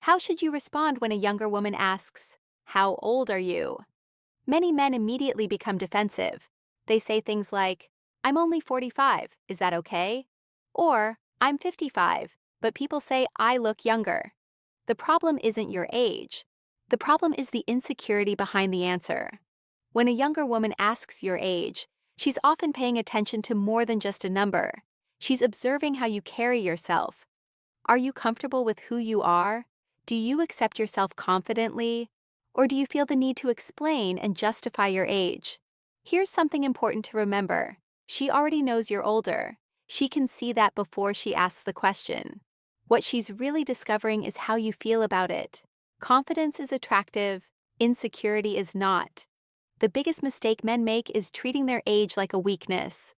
How should you respond when a younger woman asks, "How old are you?" Many men immediately become defensive. They say things like, "I'm only 45, is that okay?" Or, "I'm 55, but people say I look younger." The problem isn't your age. The problem is the insecurity behind the answer. When a younger woman asks your age, she's often paying attention to more than just a number. She's observing how you carry yourself. Are you comfortable with who you are? Do you accept yourself confidently? Or do you feel the need to explain and justify your age? Here's something important to remember. She already knows you're older. She can see that before she asks the question. What she's really discovering is how you feel about it. Confidence is attractive, insecurity is not. The biggest mistake men make is treating their age like a weakness.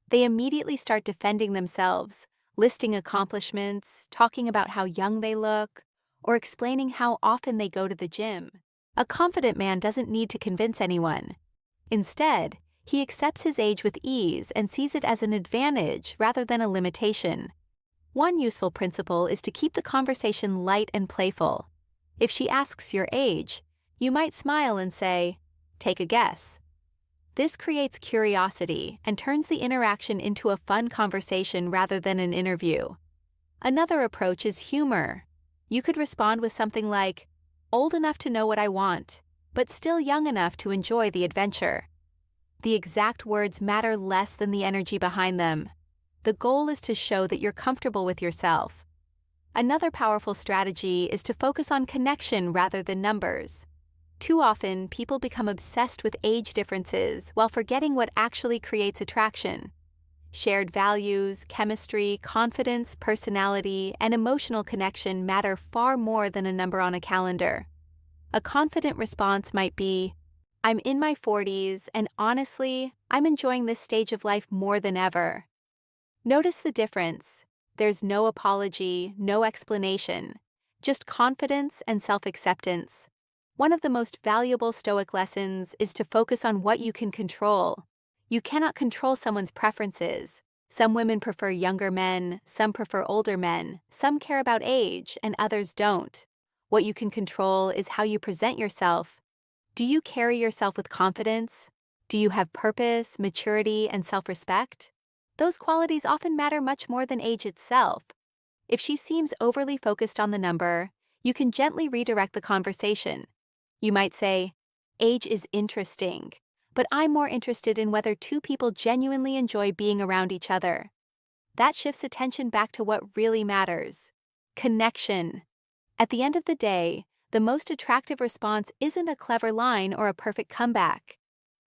They immediately start defending themselves, listing accomplishments, talking about how young they look, or explaining how often they go to the gym. A confident man doesn't need to convince anyone. Instead, he accepts his age with ease and sees it as an advantage rather than a limitation. One useful principle is to keep the conversation light and playful. If she asks your age, you might smile and say, "Take a guess." This creates curiosity and turns the interaction into a fun conversation rather than an interview. Another approach is humor. You could respond with something like, "Old enough to know what I want, but still young enough to enjoy the adventure." The exact words matter less than the energy behind them. The goal is to show that you're comfortable with yourself. Another powerful strategy is to focus on connection rather than numbers. Too often, people become obsessed with age differences while forgetting what actually creates attraction. Shared values, chemistry, confidence, personality, and emotional connection matter far more than a number on a calendar. A confident response might be, "I'm in my 40s, and honestly, I'm enjoying this stage of life more than ever." Notice the difference. There's no apology, no explanation, just confidence and self-acceptance. One of the most valuable Stoic lessons is to focus on what you can control. You cannot control someone's preferences. Some women prefer younger men, some prefer older men, some care about age, and others don't. What you can control is how you present yourself. Do you carry yourself with confidence? Do you have purpose, maturity, and self-respect? Those qualities often matter much more than age itself. If she seems overly focused on the number, you can gently redirect the conversation. You might say, "Age is interesting, but I'm more interested in whether two people genuinely enjoy being around each other." That shifts attention back to what really matters: connection. At the end of the day, the most attractive response isn't a clever line or a perfect comeback.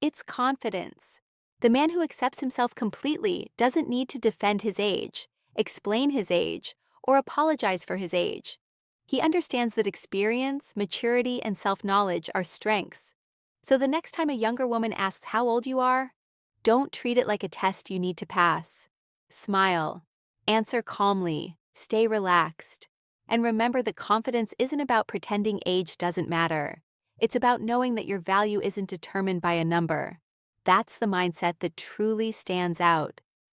It's confidence. The man who accepts himself completely doesn't need to defend his age, explain his age, or apologize for his age. He understands that experience, maturity, and self-knowledge are strengths. So the next time a younger woman asks how old you are, don't treat it like a test you need to pass. Smile, answer calmly, stay relaxed, and remember that confidence isn't about pretending age doesn't matter. It's about knowing that your value isn't determined by a number. That's the mindset that truly stands out.